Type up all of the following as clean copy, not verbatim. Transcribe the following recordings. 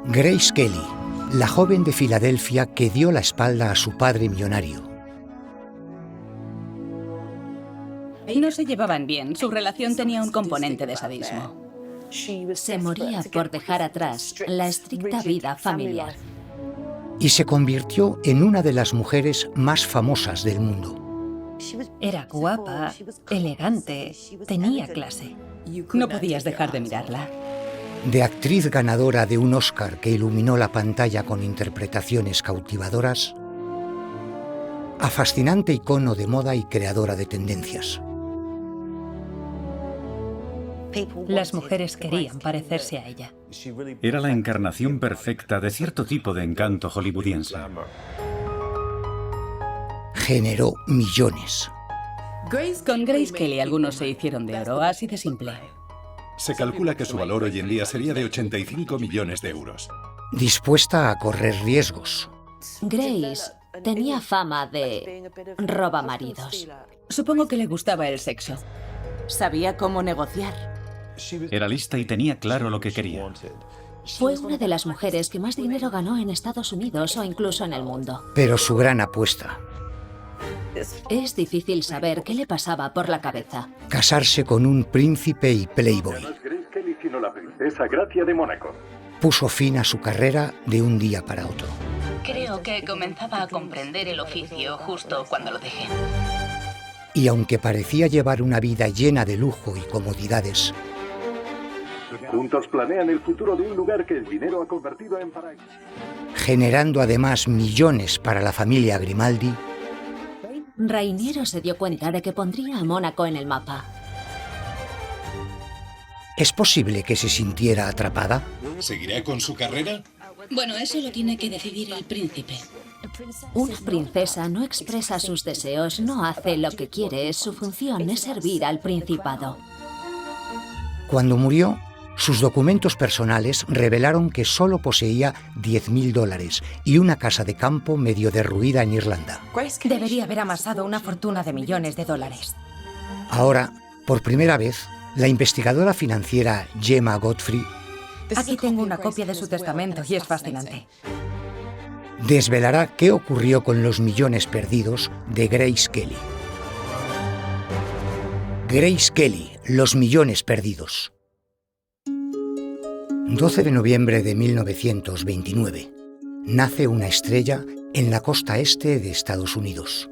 Grace Kelly, la joven de Filadelfia que dio la espalda a su padre millonario. No se llevaban bien, su relación tenía un componente de sadismo. Se moría por dejar atrás la estricta vida familiar. Y se convirtió en una de las mujeres más famosas del mundo. Era guapa, elegante, tenía clase. No podías dejar de mirarla. De actriz ganadora de un Oscar que iluminó la pantalla con interpretaciones cautivadoras, a fascinante icono de moda y creadora de tendencias. Las mujeres querían parecerse a ella. Era la encarnación perfecta de cierto tipo de encanto hollywoodiense. Generó millones. Con Grace Kelly algunos se hicieron de oro, así de simple. Se calcula que su valor hoy en día sería de 85 millones de euros. Dispuesta a correr riesgos. Grace tenía fama de robamaridos. Supongo que le gustaba el sexo. Sabía cómo negociar. Era lista y tenía claro lo que quería. Fue una de las mujeres que más dinero ganó en Estados Unidos o incluso en el mundo. Pero su gran apuesta, Es difícil saber qué le pasaba por la cabeza. casarse con un príncipe y playboy, Grace Kelly, sino la princesa Gracia de Mónaco. puso fin a su carrera de un día para otro. Creo que comenzaba a comprender el oficio justo cuando lo dejé. Y aunque parecía llevar una vida llena de lujo y comodidades, Juntos planean el futuro de un lugar que el dinero ha convertido en paraíso. generando además millones para la familia Grimaldi, Rainiero se dio cuenta de que pondría a Mónaco en el mapa. ¿es posible que se sintiera atrapada? ¿Seguirá con su carrera? Bueno, eso lo tiene que decidir el príncipe. Una princesa no expresa sus deseos, no hace lo que quiere. Su función es servir al principado. Cuando murió, sus documentos personales revelaron que solo poseía $10.000 y una casa de campo medio derruida en Irlanda. Debería haber amasado una fortuna de millones de dólares. Ahora, por primera vez, la investigadora financiera Gemma Godfrey Aquí tengo una copia de su testamento y es fascinante. desvelará qué ocurrió con los millones perdidos de Grace Kelly. Grace Kelly, los millones perdidos. 12 de noviembre de 1929. Nace una estrella en la costa este de Estados Unidos.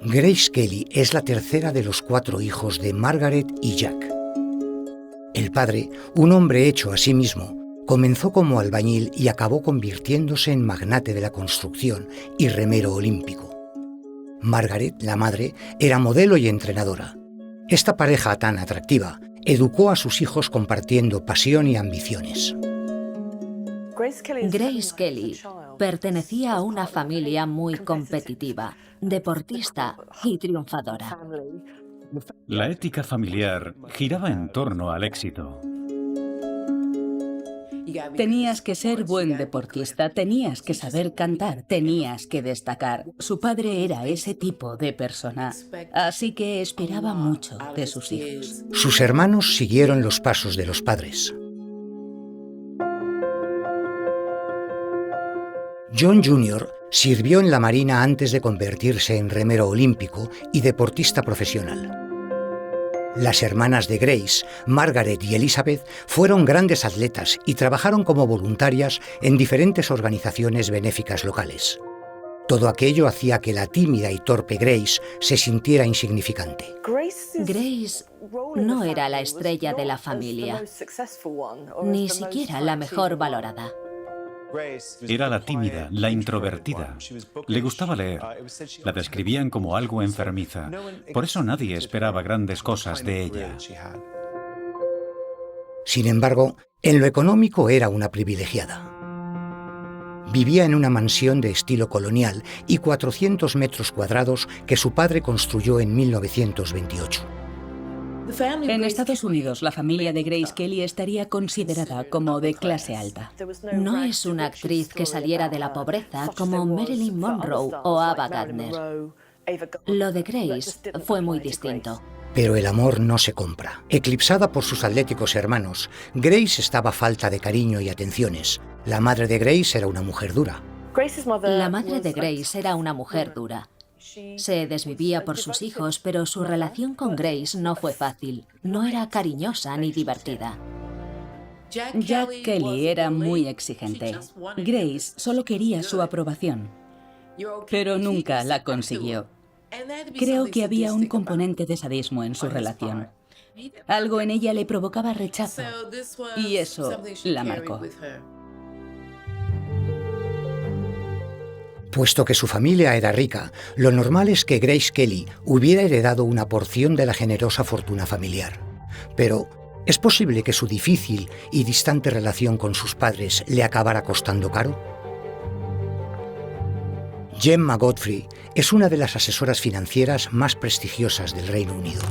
Grace Kelly es la tercera de los 4 hijos de Margaret y Jack. El padre, un hombre hecho a sí mismo, comenzó como albañil y acabó convirtiéndose en magnate de la construcción y remero olímpico. Margaret, la madre, era modelo y entrenadora. Esta pareja tan atractiva educó a sus hijos compartiendo pasión y ambiciones. Grace Kelly pertenecía a una familia muy competitiva, deportista y triunfadora. La ética familiar giraba en torno al éxito. Tenías que ser buen deportista, tenías que saber cantar, tenías que destacar. Su padre era ese tipo de persona, así que esperaba mucho de sus hijos. Sus hermanos siguieron los pasos de los padres. John Jr. sirvió en la Marina antes de convertirse en remero olímpico y deportista profesional. Las hermanas de Grace, Margaret y Elizabeth, fueron grandes atletas y trabajaron como voluntarias en diferentes organizaciones benéficas locales. Todo aquello hacía que la tímida y torpe Grace se sintiera insignificante. Grace no era la estrella de la familia, ni siquiera la mejor valorada. Era la tímida, la introvertida. Le gustaba leer. La describían como algo enfermiza. Por eso nadie esperaba grandes cosas de ella. Sin embargo, en lo económico era una privilegiada. Vivía en una mansión de estilo colonial y 400 metros cuadrados que su padre construyó en 1928. En Estados Unidos, la familia de Grace Kelly estaría considerada como de clase alta. No es una actriz que saliera de la pobreza como Marilyn Monroe o Ava Gardner. Lo de Grace fue muy distinto. Pero el amor no se compra. Eclipsada por sus atléticos hermanos, Grace estaba a falta de cariño y atenciones. La madre de Grace era una mujer dura. La madre de Grace era una mujer dura. Se desvivía por sus hijos, pero su relación con Grace no fue fácil. No era cariñosa ni divertida. Jack Kelly era muy exigente. Grace solo quería su aprobación, pero nunca la consiguió. Creo que había un componente de sadismo en su relación. Algo en ella le provocaba rechazo, y eso la marcó. Puesto que su familia era rica, lo normal es que Grace Kelly hubiera heredado una porción de la generosa fortuna familiar. Pero ¿es posible que su difícil y distante relación con sus padres le acabara costando caro? Gemma Godfrey es una de las asesoras financieras más prestigiosas del Reino Unido.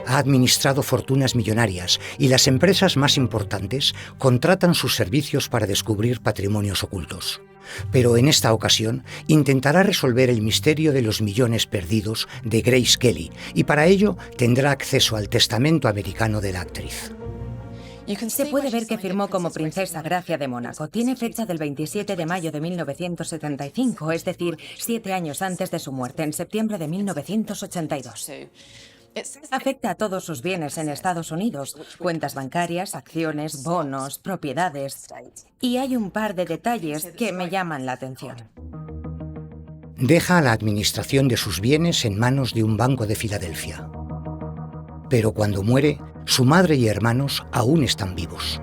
Ha administrado fortunas millonarias y las empresas más importantes contratan sus servicios para descubrir patrimonios ocultos. Pero en esta ocasión intentará resolver el misterio de los millones perdidos de Grace Kelly y para ello tendrá acceso al testamento americano de la actriz. Se puede ver que firmó como princesa Gracia de Mónaco. Tiene fecha del 27 de mayo de 1975, es decir, 7 años antes de su muerte, en septiembre de 1982. Afecta a todos sus bienes en Estados Unidos, cuentas bancarias, acciones, bonos, propiedades. Y hay un par de detalles que me llaman la atención. Deja la administración de sus bienes en manos de un banco de Filadelfia. Pero cuando muere, su madre y hermanos aún están vivos.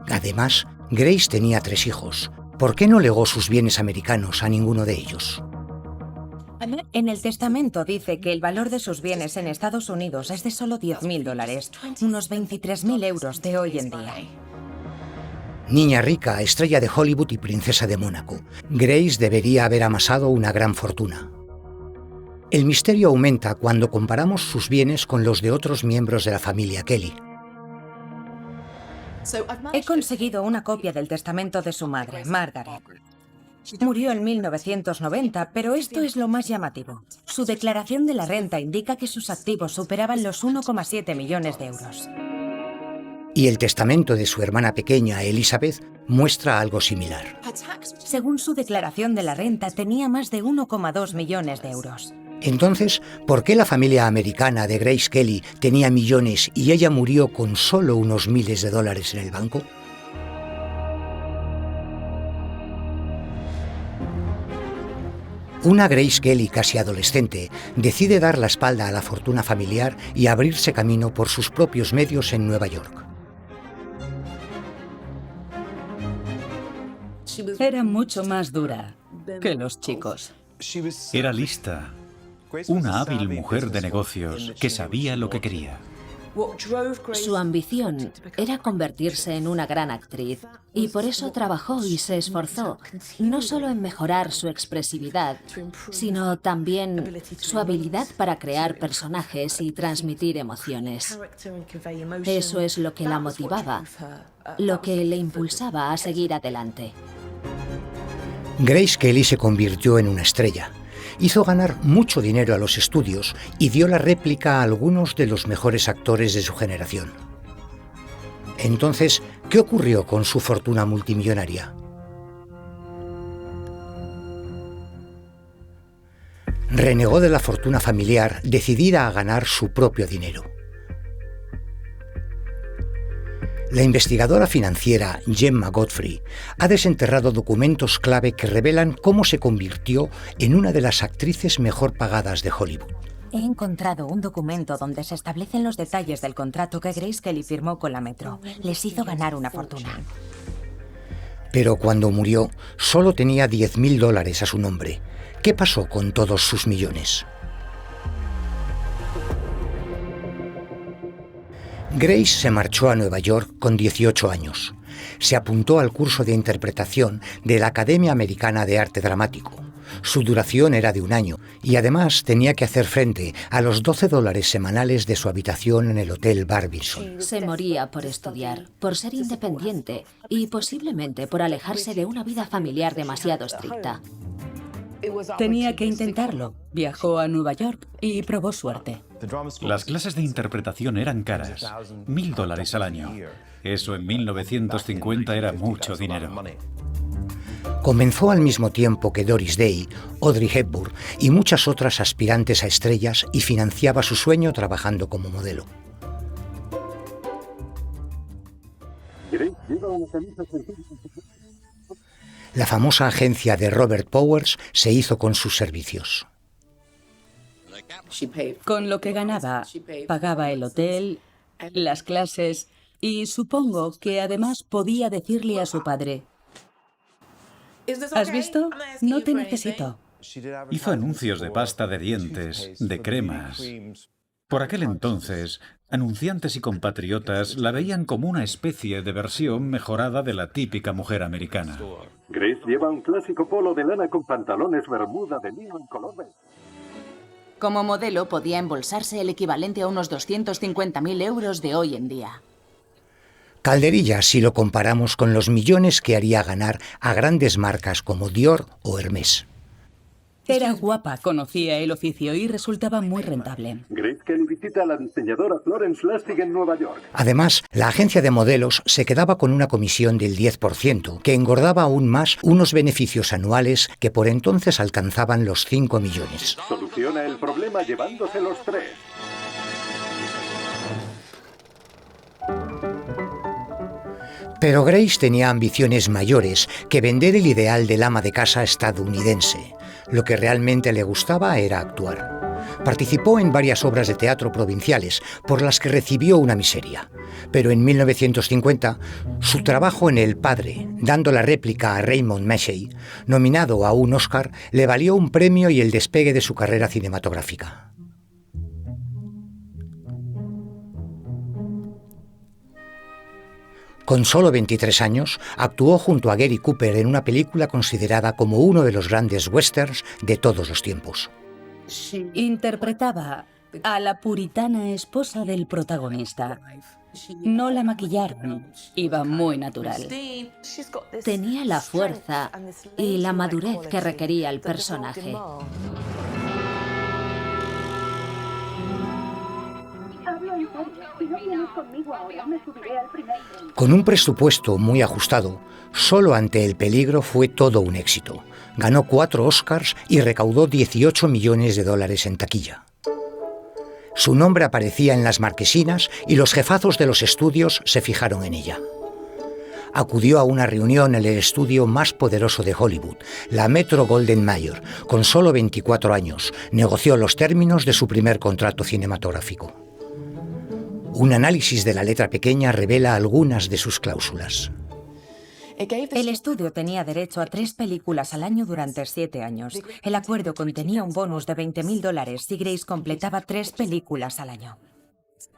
Además, Grace tenía 3 hijos. ¿Por qué no legó sus bienes americanos a ninguno de ellos? En el testamento dice que el valor de sus bienes en Estados Unidos es de solo $10.000, unos 23.000 euros de hoy en día. Niña rica, estrella de Hollywood y princesa de Mónaco, Grace debería haber amasado una gran fortuna. El misterio aumenta cuando comparamos sus bienes con los de otros miembros de la familia Kelly. He conseguido una copia del testamento de su madre, Margaret. Murió en 1990, pero esto es lo más llamativo. Su declaración de la renta indica que sus activos superaban los 1,7 millones de euros. Y el testamento de su hermana pequeña, Elizabeth, muestra algo similar. Según su declaración de la renta, tenía más de 1,2 millones de euros. Entonces, ¿por qué la familia americana de Grace Kelly tenía millones y ella murió con solo unos miles de dólares en el banco? Una Grace Kelly casi adolescente decide dar la espalda a la fortuna familiar y abrirse camino por sus propios medios en Nueva York. Era mucho más dura que los chicos. Era lista, una hábil mujer de negocios que sabía lo que quería. Su ambición era convertirse en una gran actriz y por eso trabajó y se esforzó, no solo en mejorar su expresividad, sino también su habilidad para crear personajes y transmitir emociones. Eso es lo que la motivaba, lo que le impulsaba a seguir adelante. Grace Kelly se convirtió en una estrella. Hizo ganar mucho dinero a los estudios y dio la réplica a algunos de los mejores actores de su generación. Entonces, ¿qué ocurrió con su fortuna multimillonaria? Renegó de la fortuna familiar, decidida a ganar su propio dinero. La investigadora financiera Gemma Godfrey ha desenterrado documentos clave que revelan cómo se convirtió en una de las actrices mejor pagadas de Hollywood. He encontrado un documento donde se establecen los detalles del contrato que Grace Kelly firmó con la Metro. Les hizo ganar una fortuna. Pero cuando murió, solo tenía $10.000 a su nombre. ¿Qué pasó con todos sus millones? Grace se marchó a Nueva York con 18 años. Se apuntó al curso de interpretación de la Academia Americana de Arte Dramático. Su duración era de 1 año y además tenía que hacer frente a los $12 semanales de su habitación en el Hotel Barbizon. Se moría por estudiar, por ser independiente y posiblemente por alejarse de una vida familiar demasiado estricta. Tenía que intentarlo. Viajó a Nueva York y probó suerte. Las clases de interpretación eran caras, $1000 al año. Eso en 1950 era mucho dinero. Comenzó al mismo tiempo que Doris Day, Audrey Hepburn y muchas otras aspirantes a estrellas y financiaba su sueño trabajando como modelo. La famosa agencia de Robert Powers se hizo con sus servicios. Con lo que ganaba, pagaba el hotel, las clases y supongo que además podía decirle a su padre: ¿has visto? No te necesito. Hizo anuncios de pasta de dientes, de cremas. Por aquel entonces, anunciantes y compatriotas la veían como una especie de versión mejorada de la típica mujer americana. Grace lleva un clásico polo de lana con pantalones bermuda de lino en color beige. Como modelo podía embolsarse el equivalente a unos 250.000 euros de hoy en día. Calderilla si lo comparamos con los millones que haría ganar a grandes marcas como Dior o Hermès. Era guapa, conocía el oficio y resultaba muy rentable. Grace Kelly visita a la diseñadora Florence Lastig en Nueva York. Además, la agencia de modelos se quedaba con una comisión del 10%, que engordaba aún más unos beneficios anuales que por entonces alcanzaban los 5 millones. Soluciona el problema llevándose los 3. Pero Grace tenía ambiciones mayores que vender el ideal del ama de casa estadounidense. Lo que realmente le gustaba era actuar. Participó en varias obras de teatro provinciales, por las que recibió una miseria. Pero en 1950, su trabajo en El Padre, dando la réplica a Raymond Massey, nominado a un Oscar, le valió un premio y el despegue de su carrera cinematográfica. Con solo 23 años, actuó junto a Gary Cooper en una película considerada como uno de los grandes westerns de todos los tiempos. Interpretaba a la puritana esposa del protagonista. No la maquillaron, iba muy natural. Tenía la fuerza y la madurez que requería el personaje. Con un presupuesto muy ajustado, Solo ante el peligro fue todo un éxito. Ganó 4 Oscars y recaudó $18 millones en taquilla. Su nombre aparecía en las marquesinas y los jefazos de los estudios se fijaron en ella. Acudió a una reunión en el estudio más poderoso de Hollywood, la Metro-Goldwyn-Mayer. Con solo 24 años, negoció los términos de su primer contrato cinematográfico. Un análisis de la letra pequeña revela algunas de sus cláusulas. El estudio tenía derecho a 3 películas al año durante 7 años. El acuerdo contenía un bonus de $20.000 si Grace completaba 3 películas al año.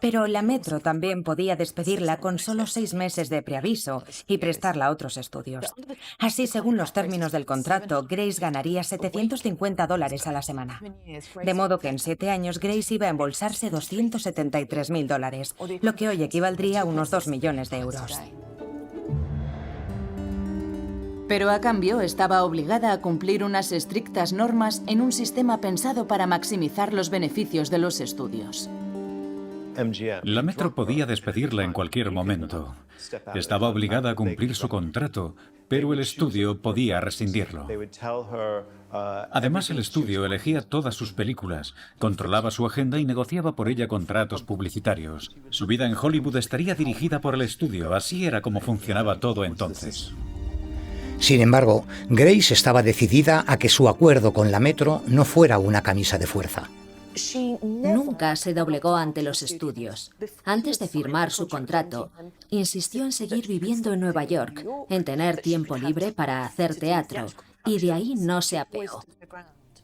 Pero la Metro también podía despedirla con solo 6 meses de preaviso y prestarla a otros estudios. Así, según los términos del contrato, Grace ganaría $750 a la semana. De modo que en 7 años Grace iba a embolsarse $273.000, lo que hoy equivaldría a unos 2 millones de euros. Pero a cambio estaba obligada a cumplir unas estrictas normas en un sistema pensado para maximizar los beneficios de los estudios. La Metro podía despedirla en cualquier momento. Estaba obligada a cumplir su contrato, pero el estudio podía rescindirlo. Además, el estudio elegía todas sus películas, controlaba su agenda y negociaba por ella contratos publicitarios. Su vida en Hollywood estaría dirigida por el estudio, así era como funcionaba todo entonces. Sin embargo, Grace estaba decidida a que su acuerdo con la Metro no fuera una camisa de fuerza. Nunca se doblegó ante los estudios. Antes de firmar su contrato, insistió en seguir viviendo en Nueva York, en tener tiempo libre para hacer teatro, y de ahí no se apeó.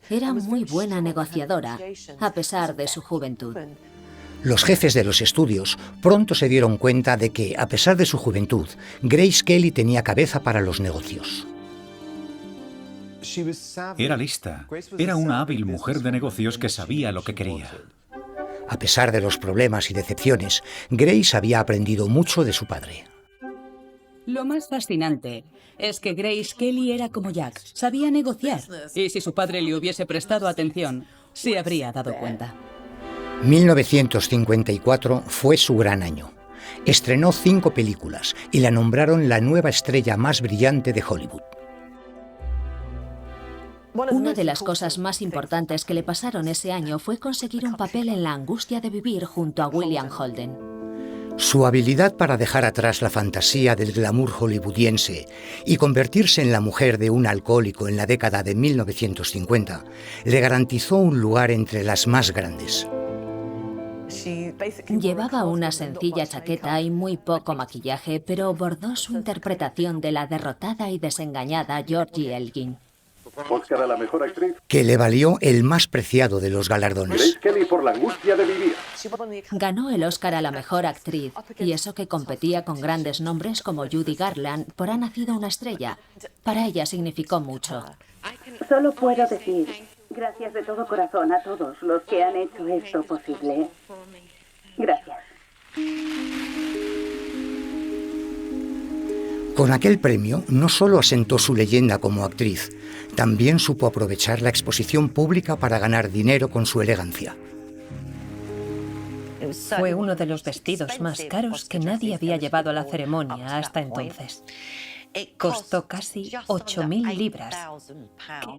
Era muy buena negociadora, a pesar de su juventud. Los jefes de los estudios pronto se dieron cuenta de que, a pesar de su juventud, Grace Kelly tenía cabeza para los negocios. Era lista. Era una hábil mujer de negocios que sabía lo que quería. A pesar de los problemas y decepciones, Grace había aprendido mucho de su padre. Lo más fascinante es que Grace Kelly era como Jack. Sabía negociar. Y si su padre le hubiese prestado atención, se habría dado cuenta. 1954 fue su gran año. Estrenó 5 películas y la nombraron la nueva estrella más brillante de Hollywood. Una de las cosas más importantes que le pasaron ese año fue conseguir un papel en La angustia de vivir junto a William Holden. Su habilidad para dejar atrás la fantasía del glamour hollywoodiense y convertirse en la mujer de un alcohólico en la década de 1950 le garantizó un lugar entre las más grandes. Llevaba una sencilla chaqueta y muy poco maquillaje, pero bordó su interpretación de la derrotada y desengañada Georgie Elgin. Oscar a la mejor actriz. Que le valió el más preciado de los galardones. Grace Kelly por La angustia de vivir. Ganó el Oscar a la mejor actriz, y eso que competía con grandes nombres como Judy Garland por Ha nacido una estrella. Para ella significó mucho. Solo puedo decir gracias de todo corazón a todos los que han hecho esto posible. Gracias. Con aquel premio no solo asentó su leyenda como actriz, también supo aprovechar la exposición pública para ganar dinero con su elegancia. Fue uno de los vestidos más caros que nadie había llevado a la ceremonia hasta entonces. Costó casi 8.000 libras,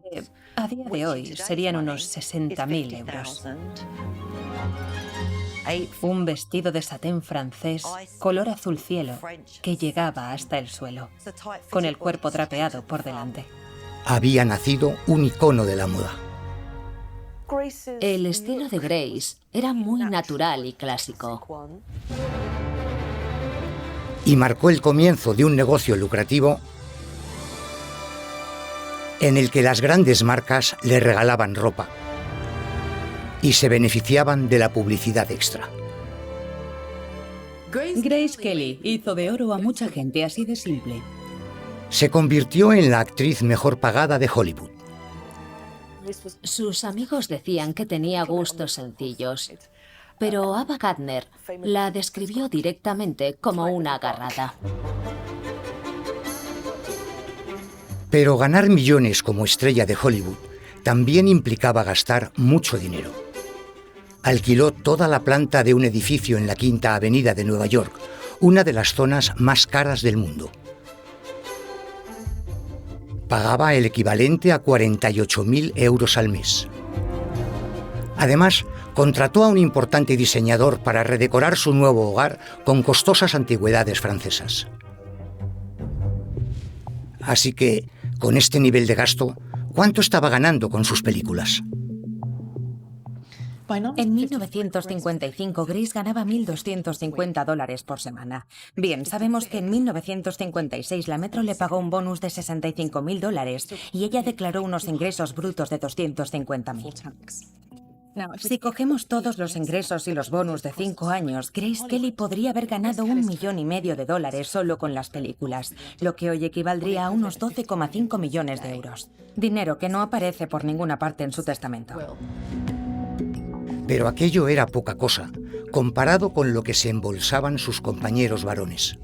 que a día de hoy serían unos 60.000 euros. Un vestido de satén francés, color azul cielo, que llegaba hasta el suelo, con el cuerpo drapeado por delante. Había nacido un icono de la moda. El estilo de Grace era muy natural y clásico. Y marcó el comienzo de un negocio lucrativo en el que las grandes marcas le regalaban ropa y se beneficiaban de la publicidad extra. Grace Kelly hizo de oro a mucha gente, así de simple. Se convirtió en la actriz mejor pagada de Hollywood. Sus amigos decían que tenía gustos sencillos, pero Ava Gardner la describió directamente como una agarrada. Pero ganar millones como estrella de Hollywood también implicaba gastar mucho dinero. Alquiló toda la planta de un edificio en la Quinta Avenida de Nueva York, una de las zonas más caras del mundo. Pagaba el equivalente a 48.000 euros al mes. Además, contrató a un importante diseñador para redecorar su nuevo hogar con costosas antigüedades francesas. Así que, con este nivel de gasto, ¿cuánto estaba ganando con sus películas? En 1955, Grace ganaba $1.250 por semana. Bien, sabemos que en 1956 la Metro le pagó un bonus de $65.000 y ella declaró unos ingresos brutos de $250.000. Si cogemos todos los ingresos y los bonus de 5 años, Grace Kelly podría haber ganado $1,5 millones solo con las películas, lo que hoy equivaldría a unos 12,5 millones de euros. Dinero que no aparece por ninguna parte en su testamento. Pero aquello era poca cosa, comparado con lo que se embolsaban sus compañeros varones.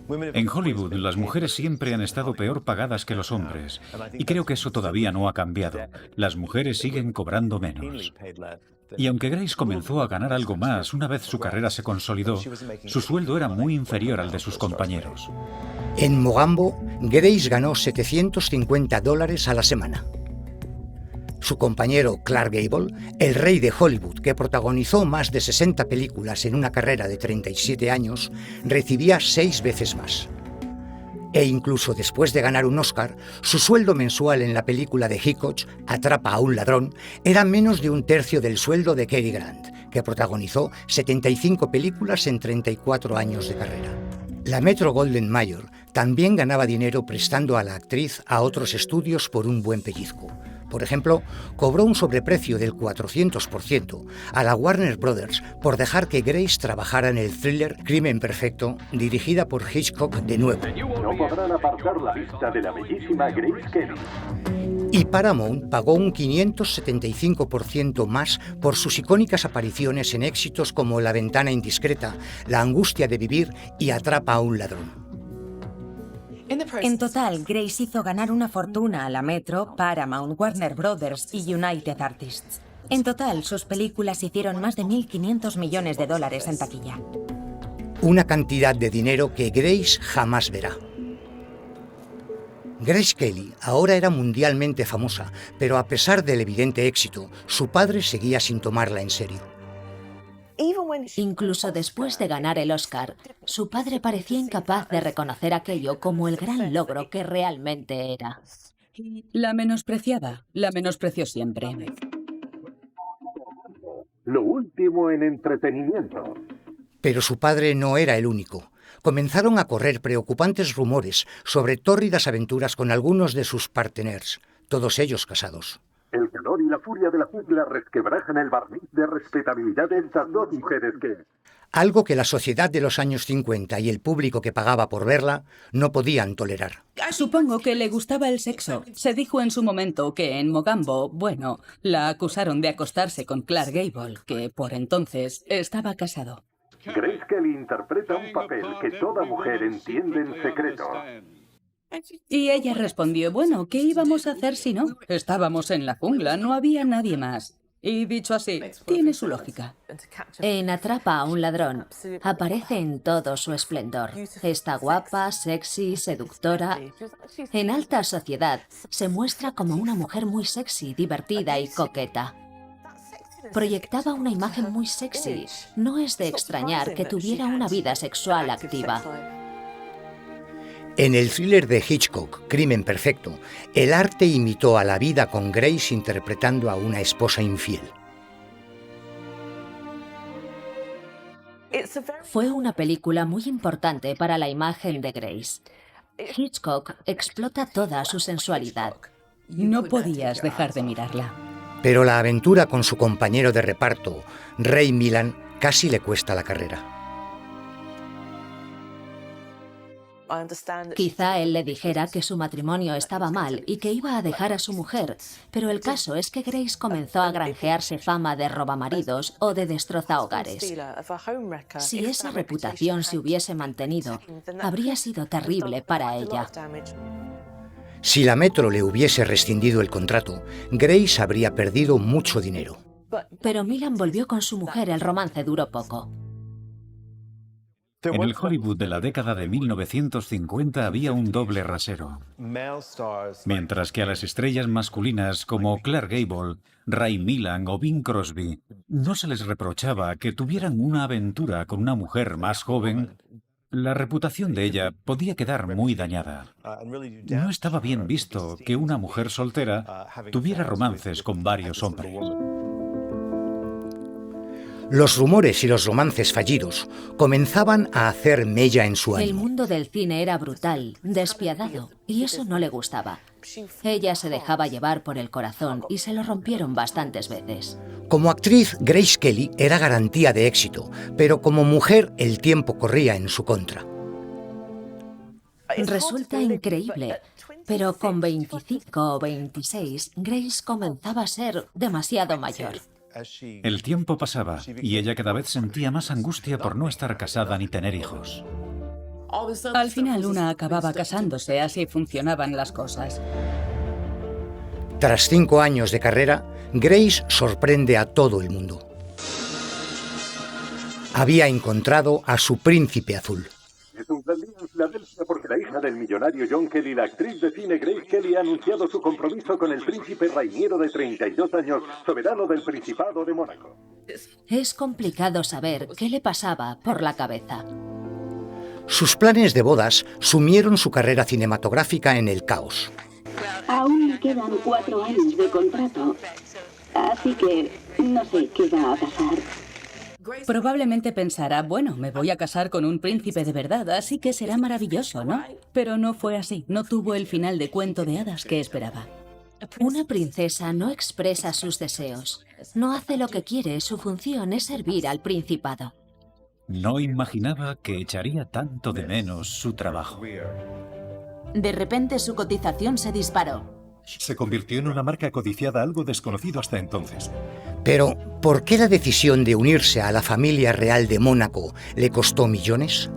En Hollywood, las mujeres siempre han estado peor pagadas que los hombres, y creo que eso todavía no ha cambiado. Las mujeres siguen cobrando menos. Y aunque Grace comenzó a ganar algo más una vez su carrera se consolidó, su sueldo era muy inferior al de sus compañeros. En Mogambo, Grace ganó $750 a la semana. Su compañero Clark Gable, el rey de Hollywood, que protagonizó más de 60 películas en una carrera de 37 años, recibía 6 veces más. E incluso después de ganar un Oscar, su sueldo mensual en la película de Hitchcock, Atrapa a un ladrón, era menos de un tercio del sueldo de Cary Grant, que protagonizó 75 películas en 34 años de carrera. La Metro-Goldwyn-Mayer también ganaba dinero prestando a la actriz a otros estudios por un buen pellizco. Por ejemplo, cobró un sobreprecio del 400% a la Warner Brothers por dejar que Grace trabajara en el thriller Crimen Perfecto, dirigida por Hitchcock de nuevo. No podrán apartar la vista de la bellísima Grace Kelly. Y Paramount pagó un 575% más por sus icónicas apariciones en éxitos como La ventana indiscreta, La angustia de vivir y Atrapa a un ladrón. En total, Grace hizo ganar una fortuna a la Metro, Paramount, Warner Brothers y United Artists. En total, sus películas hicieron más de 1.500 millones de dólares en taquilla. Una cantidad de dinero que Grace jamás verá. Grace Kelly ahora era mundialmente famosa, pero a pesar del evidente éxito, su padre seguía sin tomarla en serio. Incluso después de ganar el Oscar, su padre parecía incapaz de reconocer aquello como el gran logro que realmente era. La menospreciaba, la menospreció siempre. Lo último en entretenimiento. Pero su padre no era el único. Comenzaron a correr preocupantes rumores sobre tórridas aventuras con algunos de sus partners, todos ellos casados. El calor y la furia de la jungla resquebrajan el barniz de respetabilidad de estas dos mujeres que... Algo que la sociedad de los años 50 y el público que pagaba por verla no podían tolerar. Supongo que le gustaba el sexo. Se dijo en su momento que en Mogambo, bueno, la acusaron de acostarse con Clark Gable, que por entonces estaba casado. Grace Kelly interpreta un papel que toda mujer entiende en secreto. Y ella respondió, bueno, ¿qué íbamos a hacer si no? Estábamos en la jungla, no había nadie más. Y dicho así, tiene su lógica. En Atrapa a un ladrón, aparece en todo su esplendor. Está guapa, sexy, seductora. En alta sociedad, se muestra como una mujer muy sexy, divertida y coqueta. Proyectaba una imagen muy sexy. No es de extrañar que tuviera una vida sexual activa. En el thriller de Hitchcock, Crimen Perfecto, el arte imitó a la vida con Grace interpretando a una esposa infiel. Fue una película muy importante para la imagen de Grace. Hitchcock explota toda su sensualidad. No podías dejar de mirarla. Pero la aventura con su compañero de reparto, Ray Milland, casi le cuesta la carrera. Quizá él le dijera que su matrimonio estaba mal y que iba a dejar a su mujer, pero el caso es que Grace comenzó a granjearse fama de robamaridos o de destrozahogares. Si esa reputación se hubiese mantenido, habría sido terrible para ella. Si la Metro le hubiese rescindido el contrato, Grace habría perdido mucho dinero. Pero Milland volvió con su mujer, el romance duró poco. En el Hollywood de la década de 1950 había un doble rasero. Mientras que a las estrellas masculinas como Clark Gable, Ray Milland o Bing Crosby no se les reprochaba que tuvieran una aventura con una mujer más joven, la reputación de ella podía quedar muy dañada. No estaba bien visto que una mujer soltera tuviera romances con varios hombres. Los rumores y los romances fallidos comenzaban a hacer mella en su ánimo. El mundo del cine era brutal, despiadado, y eso no le gustaba. Ella se dejaba llevar por el corazón y se lo rompieron bastantes veces. Como actriz, Grace Kelly era garantía de éxito, pero como mujer el tiempo corría en su contra. Resulta increíble, pero con 25 o 26, Grace comenzaba a ser demasiado mayor. El tiempo pasaba y ella cada vez sentía más angustia por no estar casada ni tener hijos. Al final una acababa casándose, así funcionaban las cosas. Tras 5 años de carrera, Grace sorprende a todo el mundo. Había encontrado a su príncipe azul. Es un gran día en Filadelfia porque la hija del millonario John Kelly, la actriz de cine Grace Kelly, ha anunciado su compromiso con el príncipe Rainiero de 32 años, soberano del Principado de Mónaco. Es complicado saber qué le pasaba por la cabeza. Sus planes de bodas sumieron su carrera cinematográfica en el caos. Aún me quedan 4 años de contrato, así que no sé qué va a pasar. Probablemente pensará, bueno, me voy a casar con un príncipe de verdad, así que será maravilloso, ¿no? Pero no fue así, no tuvo el final de cuento de hadas que esperaba. Una princesa no expresa sus deseos, no hace lo que quiere, su función es servir al principado. No imaginaba que echaría tanto de menos su trabajo. De repente su cotización se disparó. Se convirtió en una marca codiciada, algo desconocido hasta entonces. Pero, ¿por qué la decisión de unirse a la familia real de Mónaco le costó millones?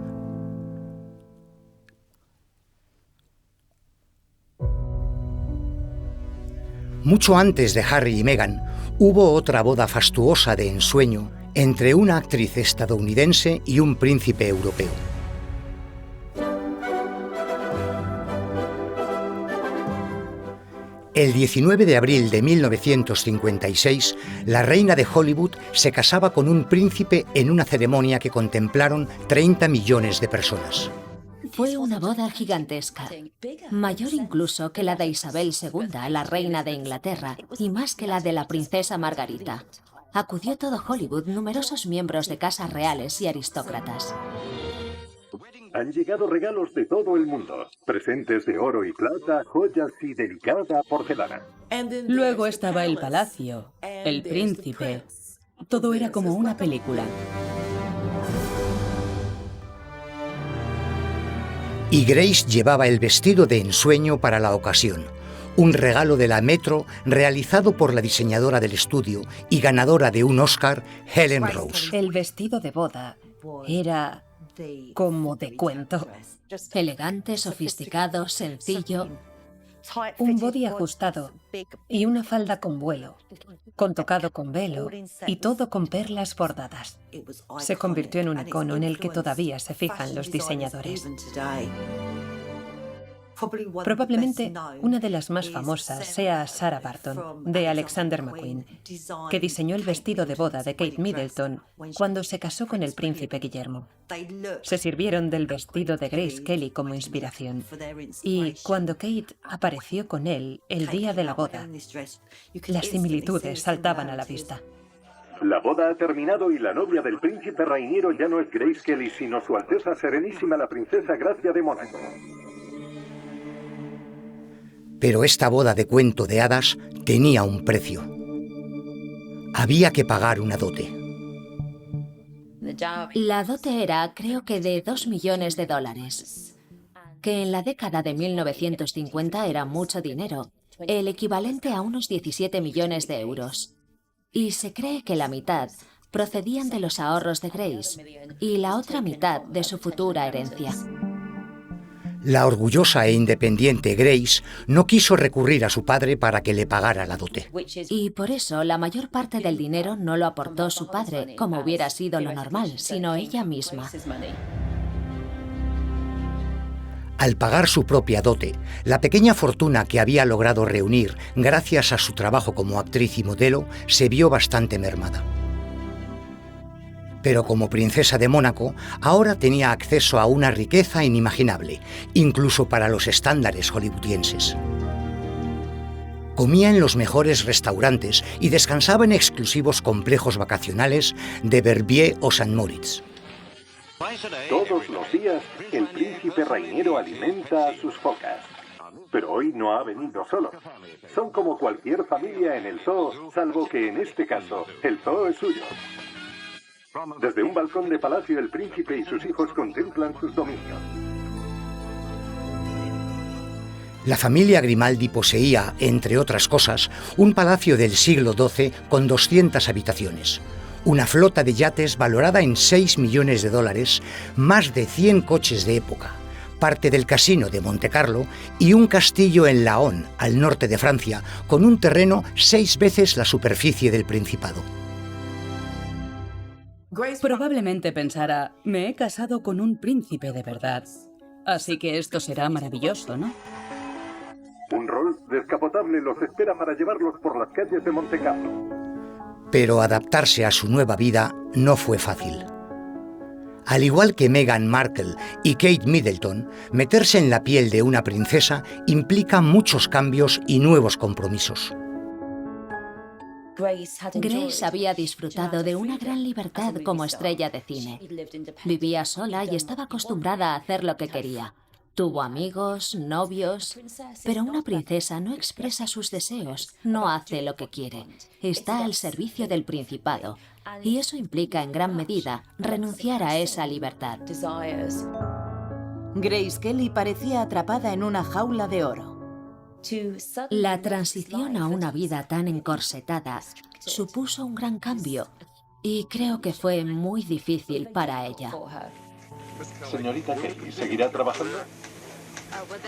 Mucho antes de Harry y Meghan, Hubo otra boda fastuosa de ensueño entre una actriz estadounidense y un príncipe europeo. El 19 de abril de 1956, la reina de Hollywood se casaba con un príncipe en una ceremonia que contemplaron 30 millones de personas. Fue una boda gigantesca, mayor incluso que la de Isabel II, la reina de Inglaterra, y más que la de la princesa Margarita. Acudió todo Hollywood, numerosos miembros de casas reales y aristócratas. Han llegado regalos de todo el mundo, presentes de oro y plata, joyas y delicada porcelana. Luego estaba el palacio, el príncipe. Todo era como una película. Y Grace llevaba el vestido de ensueño para la ocasión, un regalo de la Metro realizado por la diseñadora del estudio y ganadora de un Oscar, Helen Rose. El vestido de boda era como de cuento. Elegante, sofisticado, sencillo. Un body ajustado y una falda con vuelo, con tocado con velo y todo con perlas bordadas. Se convirtió en un icono en el que todavía se fijan los diseñadores. Probablemente una de las más famosas sea Sarah Barton, de Alexander McQueen, que diseñó el vestido de boda de Kate Middleton cuando se casó con el príncipe Guillermo. Se sirvieron del vestido de Grace Kelly como inspiración, y cuando Kate apareció con él el día de la boda, las similitudes saltaban a la vista. La boda ha terminado y la novia del príncipe Rainiero ya no es Grace Kelly, sino Su Alteza Serenísima la Princesa Gracia de Mónaco. Pero esta boda de cuento de hadas tenía un precio. Había que pagar una dote. La dote era, creo que, de $2 millones, que en la década de 1950 era mucho dinero, el equivalente a unos 17 millones de euros. Y se cree que la mitad procedían de los ahorros de Grace y la otra mitad de su futura herencia. La orgullosa e independiente Grace no quiso recurrir a su padre para que le pagara la dote. Y por eso la mayor parte del dinero no lo aportó su padre, como hubiera sido lo normal, sino ella misma. Al pagar su propia dote, la pequeña fortuna que había logrado reunir gracias a su trabajo como actriz y modelo se vio bastante mermada. Pero como princesa de Mónaco, ahora tenía acceso a una riqueza inimaginable, incluso para los estándares hollywoodienses. Comía en los mejores restaurantes y descansaba en exclusivos complejos vacacionales de Verbier o St. Moritz. Todos los días, el príncipe Rainiero alimenta a sus focas. Pero hoy no ha venido solo. Son como cualquier familia en el zoo, salvo que en este caso, el zoo es suyo. Desde un balcón de palacio, el príncipe y sus hijos contemplan sus dominios. La familia Grimaldi poseía, entre otras cosas, un palacio del siglo XII con 200 habitaciones, una flota de yates valorada en $6 millones, más de 100 coches de época, parte del casino de Montecarlo y un castillo en Laon, al norte de Francia, con un terreno 6 veces la superficie del Principado. Probablemente pensara, me he casado con un príncipe de verdad, así que esto será maravilloso, ¿no? Un Rolls descapotable los espera para llevarlos por las calles de Montecarlo. Pero adaptarse a su nueva vida no fue fácil. Al igual que Meghan Markle y Kate Middleton, meterse en la piel de una princesa implica muchos cambios y nuevos compromisos. Grace había disfrutado de una gran libertad como estrella de cine. Vivía sola y estaba acostumbrada a hacer lo que quería. Tuvo amigos, novios, pero una princesa no expresa sus deseos, no hace lo que quiere. Está al servicio del Principado, y eso implica en gran medida renunciar a esa libertad. Grace Kelly parecía atrapada en una jaula de oro. La transición a una vida tan encorsetada supuso un gran cambio y creo que fue muy difícil para ella. Señorita Kelly, ¿seguirá trabajando?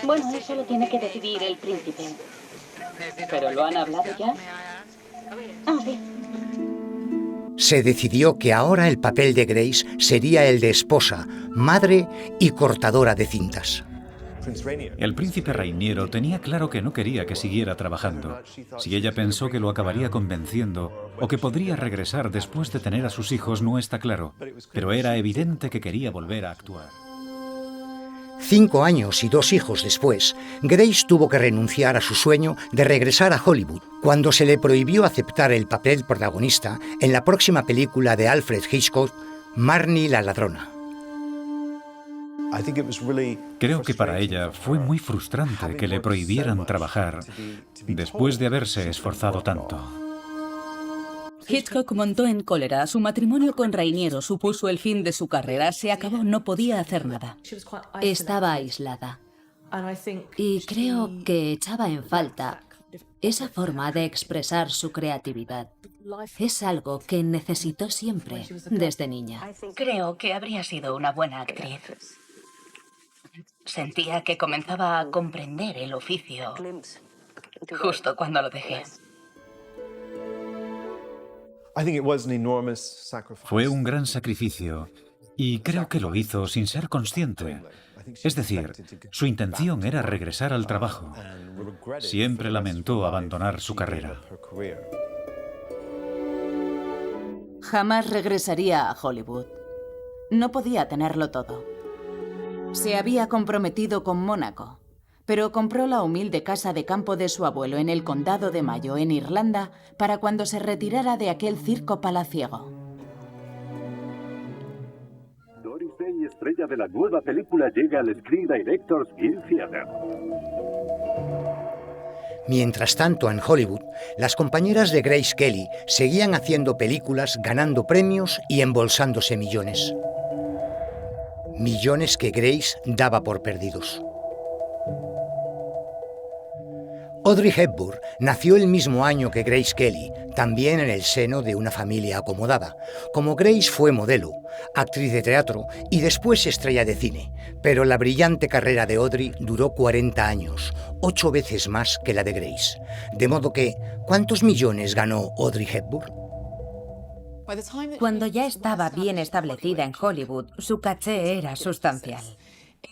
Bueno, eso lo tiene que decidir el príncipe. ¿Pero lo han hablado ya? Se decidió que ahora el papel de Grace sería el de esposa, madre y cortadora de cintas. El príncipe Rainiero tenía claro que no quería que siguiera trabajando. Si ella pensó que lo acabaría convenciendo o que podría regresar después de tener a sus hijos no está claro, pero era evidente que quería volver a actuar. 5 años y 2 hijos después, Grace tuvo que renunciar a su sueño de regresar a Hollywood cuando se le prohibió aceptar el papel protagonista en la próxima película de Alfred Hitchcock, Marnie la ladrona. Creo que para ella fue muy frustrante que le prohibieran trabajar después de haberse esforzado tanto. Hitchcock montó en cólera. Su matrimonio con Rainiero supuso el fin de su carrera. Se acabó, no podía hacer nada. Estaba aislada. Y creo que echaba en falta esa forma de expresar su creatividad. Es algo que necesitó siempre, desde niña. Creo que habría sido una buena actriz. Sentía que comenzaba a comprender el oficio justo cuando lo dejé. Fue un gran sacrificio y creo que lo hizo sin ser consciente. Es decir, su intención era regresar al trabajo. Siempre lamentó abandonar su carrera. Jamás regresaría a Hollywood. No podía tenerlo todo. Se había comprometido con Mónaco, pero compró la humilde casa de campo de su abuelo en el condado de Mayo, en Irlanda, para cuando se retirara de aquel circo palaciego. Doris Day, estrella de la nueva película, llega al Screen Directors Guild Theatre. Mientras tanto, en Hollywood, las compañeras de Grace Kelly seguían haciendo películas, ganando premios y embolsándose millones. Millones que Grace daba por perdidos. Audrey Hepburn nació el mismo año que Grace Kelly, también en el seno de una familia acomodada. Como Grace fue modelo, actriz de teatro y después estrella de cine, pero la brillante carrera de Audrey duró 40 años, 8 veces más que la de Grace. De modo que, ¿cuántos millones ganó Audrey Hepburn? Cuando ya estaba bien establecida en Hollywood, su caché era sustancial.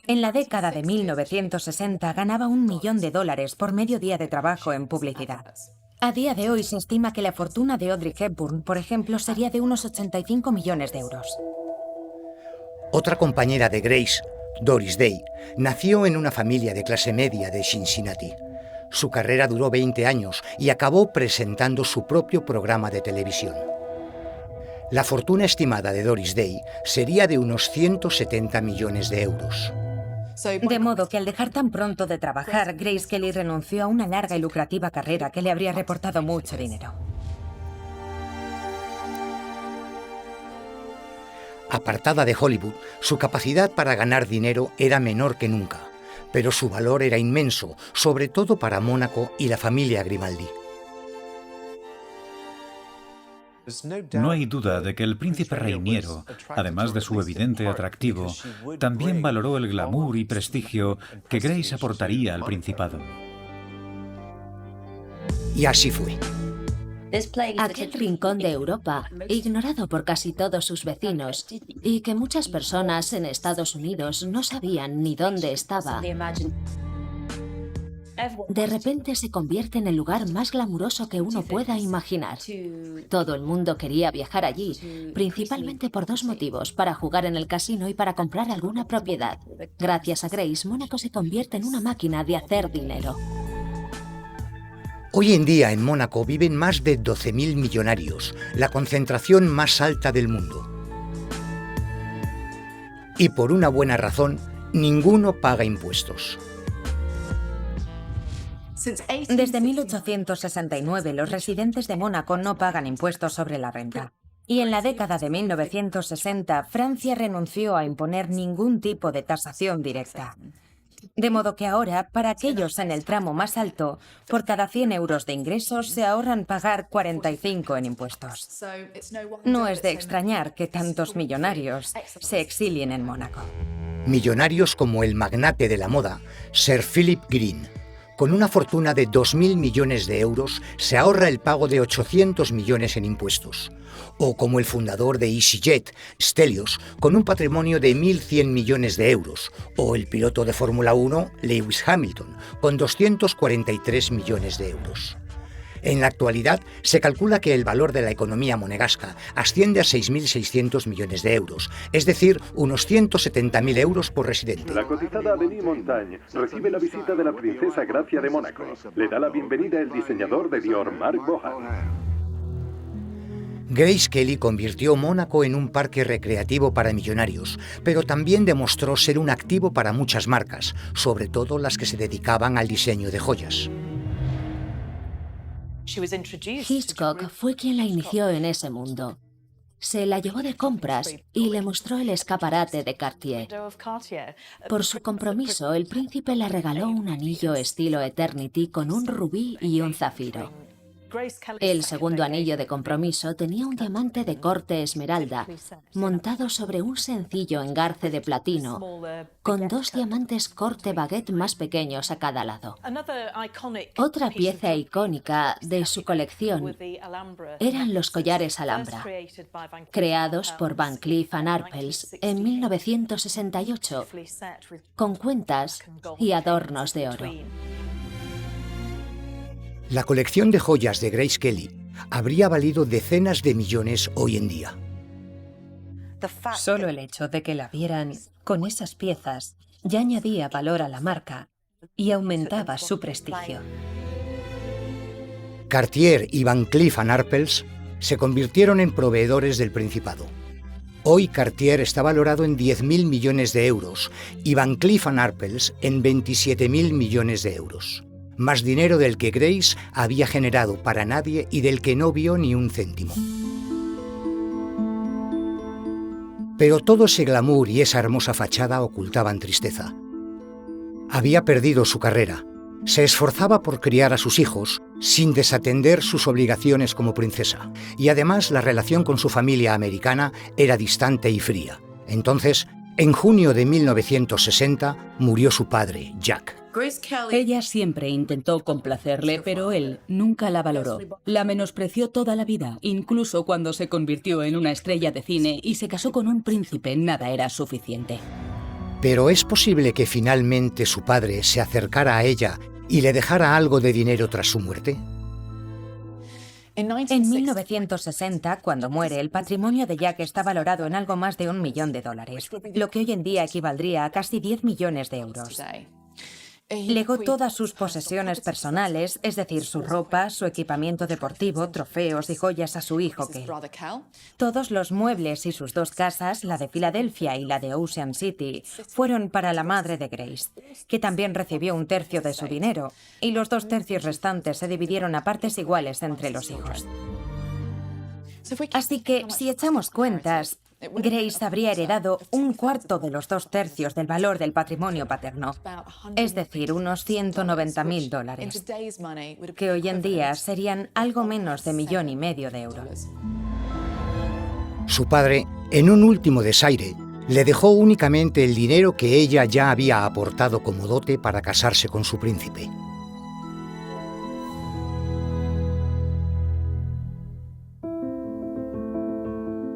En la década de 1960 ganaba $1 millón por medio día de trabajo en publicidad. A día de hoy se estima que la fortuna de Audrey Hepburn, por ejemplo, sería de unos 85 millones de euros. Otra compañera de Grace, Doris Day, nació en una familia de clase media de Cincinnati. Su carrera duró 20 años y acabó presentando su propio programa de televisión. La fortuna estimada de Doris Day sería de unos 170 millones de euros. De modo que al dejar tan pronto de trabajar, Grace Kelly renunció a una larga y lucrativa carrera que le habría reportado mucho dinero. Apartada de Hollywood, su capacidad para ganar dinero era menor que nunca, pero su valor era inmenso, sobre todo para Mónaco y la familia Grimaldi. No hay duda de que el príncipe Rainiero, además de su evidente atractivo, también valoró el glamour y prestigio que Grace aportaría al principado. Y así fue. Aquel rincón de Europa, ignorado por casi todos sus vecinos, y que muchas personas en Estados Unidos no sabían ni dónde estaba, de repente se convierte en el lugar más glamuroso que uno pueda imaginar. Todo el mundo quería viajar allí, principalmente por 2 motivos: para jugar en el casino y para comprar alguna propiedad. Gracias a Grace, Mónaco se convierte en una máquina de hacer dinero. Hoy en día en Mónaco viven más de 12.000 millonarios, la concentración más alta del mundo. Y por una buena razón, ninguno paga impuestos. Desde 1869, los residentes de Mónaco no pagan impuestos sobre la renta. Y en la década de 1960, Francia renunció a imponer ningún tipo de tasación directa. De modo que ahora, para aquellos en el tramo más alto, por cada 100 euros de ingresos se ahorran pagar 45 en impuestos. No es de extrañar que tantos millonarios se exilien en Mónaco. Millonarios como el magnate de la moda, Sir Philip Green, con una fortuna de 2.000 millones de euros, se ahorra el pago de 800 millones en impuestos. O como el fundador de EasyJet, Stelios, con un patrimonio de 1.100 millones de euros. O el piloto de Fórmula 1, Lewis Hamilton, con 243 millones de euros. En la actualidad, se calcula que el valor de la economía monegasca asciende a 6.600 millones de euros, es decir, unos 170.000 euros por residente. La cotizada Avenue Montagne recibe la visita de la princesa Gracia de Mónaco. Le da la bienvenida el diseñador de Dior, Marc Bohan. Grace Kelly convirtió Mónaco en un parque recreativo para millonarios, pero también demostró ser un activo para muchas marcas, sobre todo las que se dedicaban al diseño de joyas. Hitchcock fue quien la inició en ese mundo. Se la llevó de compras y le mostró el escaparate de Cartier. Por su compromiso, el príncipe le regaló un anillo estilo Eternity con un rubí y un zafiro. El segundo anillo de compromiso tenía un diamante de corte esmeralda, montado sobre un sencillo engarce de platino, con 2 diamantes corte baguette más pequeños a cada lado. Otra pieza icónica de su colección eran los collares Alhambra, creados por Van Cleef & Arpels en 1968, con cuentas y adornos de oro. La colección de joyas de Grace Kelly habría valido decenas de millones hoy en día. Solo el hecho de que la vieran con esas piezas ya añadía valor a la marca y aumentaba su prestigio. Cartier y Van Cleef & Arpels se convirtieron en proveedores del Principado. Hoy Cartier está valorado en 10.000 millones de euros y Van Cleef & Arpels en 27.000 millones de euros. Más dinero del que Grace había generado para nadie y del que no vio ni un céntimo. Pero todo ese glamour y esa hermosa fachada ocultaban tristeza. Había perdido su carrera. Se esforzaba por criar a sus hijos sin desatender sus obligaciones como princesa. Y además la relación con su familia americana era distante y fría. Entonces, en junio de 1960, murió su padre, Jack. Ella siempre intentó complacerle, pero él nunca la valoró. La menospreció toda la vida, incluso cuando se convirtió en una estrella de cine y se casó con un príncipe, nada era suficiente. ¿Pero es posible que finalmente su padre se acercara a ella y le dejara algo de dinero tras su muerte? En 1960, cuando muere, el patrimonio de Jack está valorado en algo más de $1 millón, lo que hoy en día equivaldría a casi 10 millones de euros. Legó todas sus posesiones personales, es decir, su ropa, su equipamiento deportivo, trofeos y joyas a su hijo Kel. Todos los muebles y sus 2 casas, la de Filadelfia y la de Ocean City, fueron para la madre de Grace, que también recibió 1/3 de su dinero, y los 2 tercios restantes se dividieron a partes iguales entre los hijos. Así que, si echamos cuentas, Grace habría heredado 1/4 de los 2 tercios del valor del patrimonio paterno, es decir, unos $190.000, que hoy en día serían algo menos de 1,5 millones de euros. Su padre, en un último desaire, le dejó únicamente el dinero que ella ya había aportado como dote para casarse con su príncipe.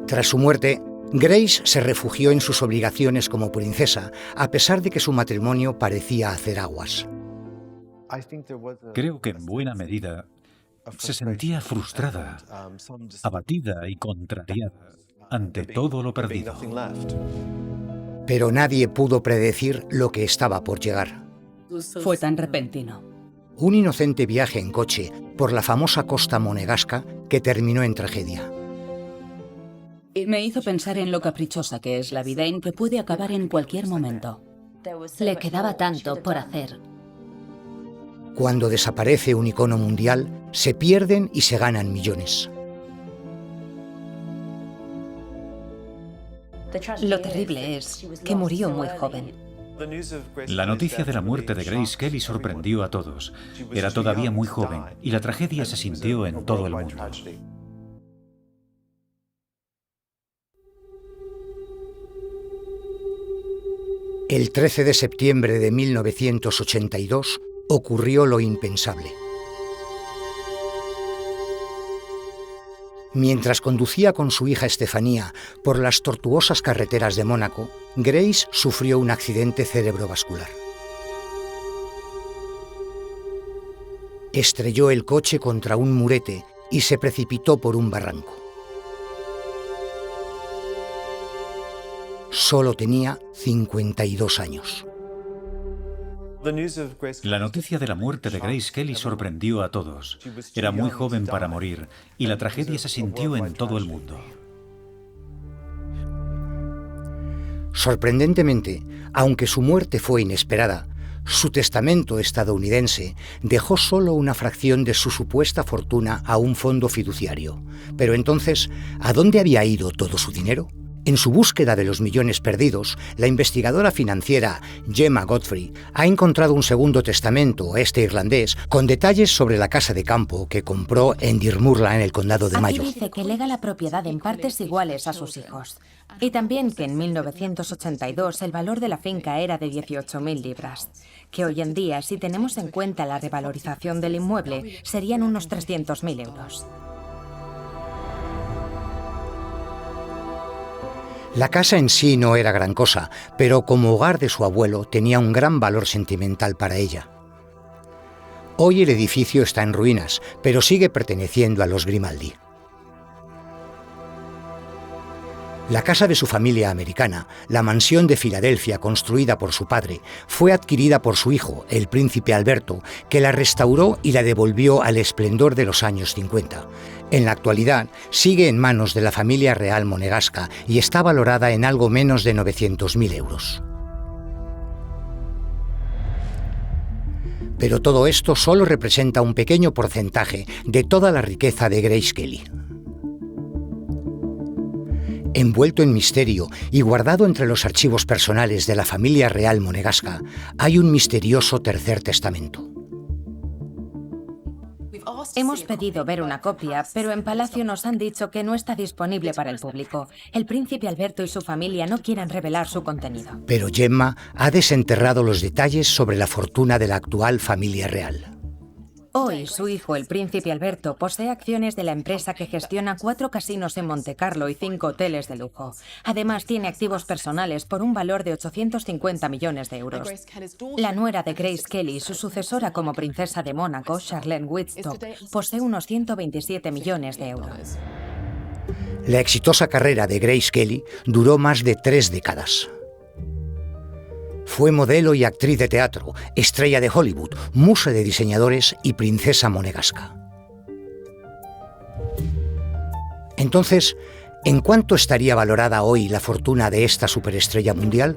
Tras su muerte, Grace se refugió en sus obligaciones como princesa, a pesar de que su matrimonio parecía hacer aguas. Creo que en buena medida se sentía frustrada, abatida y contrariada ante todo lo perdido. Pero nadie pudo predecir lo que estaba por llegar. Fue tan repentino. Un inocente viaje en coche por la famosa costa monegasca que terminó en tragedia. Me hizo pensar en lo caprichosa que es la vida, en que puede acabar en cualquier momento. Le quedaba tanto por hacer. Cuando desaparece un icono mundial, se pierden y se ganan millones. Lo terrible es que murió muy joven. La noticia de la muerte de Grace Kelly sorprendió a todos. Era todavía muy joven y la tragedia se sintió en todo el mundo. El 13 de septiembre de 1982, ocurrió lo impensable. Mientras conducía con su hija Estefanía por las tortuosas carreteras de Mónaco, Grace sufrió un accidente cerebrovascular. Estrelló el coche contra un murete y se precipitó por un barranco. Solo tenía 52 años. La noticia de la muerte de Grace Kelly sorprendió a todos. Era muy joven para morir y la tragedia se sintió en todo el mundo. Sorprendentemente, aunque su muerte fue inesperada, su testamento estadounidense dejó solo una fracción de su supuesta fortuna a un fondo fiduciario. Pero entonces, ¿a dónde había ido todo su dinero? En su búsqueda de los millones perdidos, la investigadora financiera Gemma Godfrey ha encontrado un segundo testamento irlandés con detalles sobre la casa de campo que compró en Dirmurla, en el condado de Mayo. Aquí dice que lega la propiedad en partes iguales a sus hijos. Y también que en 1982 el valor de la finca era de 18.000 libras. Que hoy en día, si tenemos en cuenta la revalorización del inmueble, serían unos 300.000 euros. La casa en sí no era gran cosa, pero como hogar de su abuelo tenía un gran valor sentimental para ella. Hoy el edificio está en ruinas, pero sigue perteneciendo a los Grimaldi. La casa de su familia americana, la mansión de Filadelfia construida por su padre, fue adquirida por su hijo, el príncipe Alberto, que la restauró y la devolvió al esplendor de los años 50. En la actualidad sigue en manos de la familia real monegasca y está valorada en algo menos de 900.000 euros. Pero todo esto solo representa un pequeño porcentaje de toda la riqueza de Grace Kelly. Envuelto en misterio y guardado entre los archivos personales de la familia real monegasca, hay un misterioso tercer testamento. Hemos pedido ver una copia, pero en Palacio nos han dicho que no está disponible para el público. El príncipe Alberto y su familia no quieren revelar su contenido. Pero Gemma ha desenterrado los detalles sobre la fortuna de la actual familia real. Hoy, su hijo, el príncipe Alberto, posee acciones de la empresa que gestiona 4 casinos en Montecarlo y 5 hoteles de lujo. Además, tiene activos personales por un valor de 850 millones de euros. La nuera de Grace Kelly, su sucesora como princesa de Mónaco, Charlene Wittstock, posee unos 127 millones de euros. La exitosa carrera de Grace Kelly duró más de 3 décadas. Fue modelo y actriz de teatro, estrella de Hollywood, musa de diseñadores y princesa monegasca. Entonces, ¿en cuánto estaría valorada hoy la fortuna de esta superestrella mundial?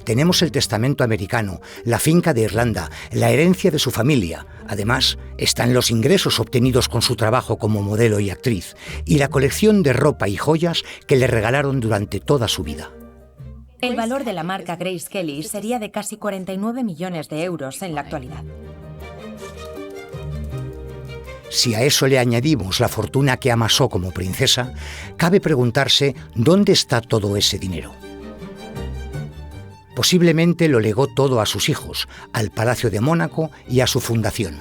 Tenemos el testamento americano, la finca de Irlanda, la herencia de su familia. Además, están los ingresos obtenidos con su trabajo como modelo y actriz, y la colección de ropa y joyas que le regalaron durante toda su vida. El valor de la marca Grace Kelly sería de casi 49 millones de euros en la actualidad. Si a eso le añadimos la fortuna que amasó como princesa, cabe preguntarse dónde está todo ese dinero. Posiblemente lo legó todo a sus hijos, al Palacio de Mónaco y a su fundación.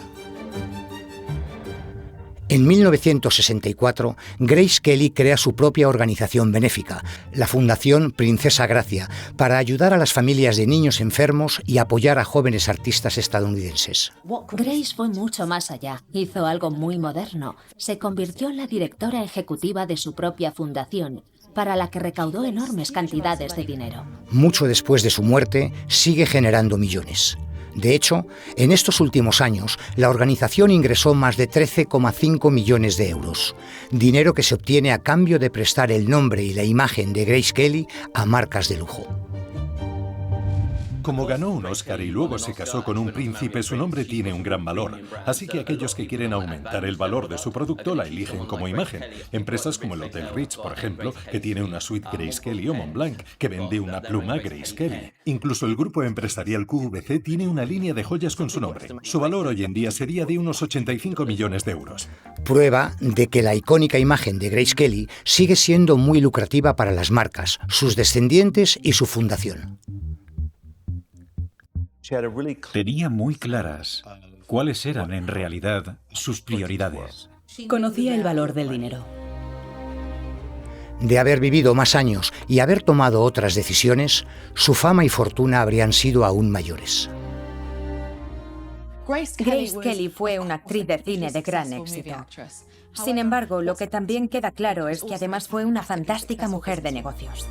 En 1964, Grace Kelly crea su propia organización benéfica, la Fundación Princesa Gracia, para ayudar a las familias de niños enfermos y apoyar a jóvenes artistas estadounidenses. Grace fue mucho más allá. Hizo algo muy moderno. Se convirtió en la directora ejecutiva de su propia fundación, para la que recaudó enormes cantidades de dinero. Mucho después de su muerte, sigue generando millones. De hecho, en estos últimos años, la organización ingresó más de 13,5 millones de euros, dinero que se obtiene a cambio de prestar el nombre y la imagen de Grace Kelly a marcas de lujo. Como ganó un Oscar y luego se casó con un príncipe, su nombre tiene un gran valor. Así que aquellos que quieren aumentar el valor de su producto la eligen como imagen. Empresas como el Hotel Ritz, por ejemplo, que tiene una suite Grace Kelly, o Montblanc, que vende una pluma Grace Kelly. Incluso el grupo empresarial QVC tiene una línea de joyas con su nombre. Su valor hoy en día sería de unos 85 millones de euros. Prueba de que la icónica imagen de Grace Kelly sigue siendo muy lucrativa para las marcas, sus descendientes y su fundación. Tenía muy claras cuáles eran en realidad sus prioridades. Conocía el valor del dinero. De haber vivido más años y haber tomado otras decisiones, su fama y fortuna habrían sido aún mayores. Grace Kelly fue una actriz de cine de gran éxito. Sin embargo, lo que también queda claro es que además fue una fantástica mujer de negocios.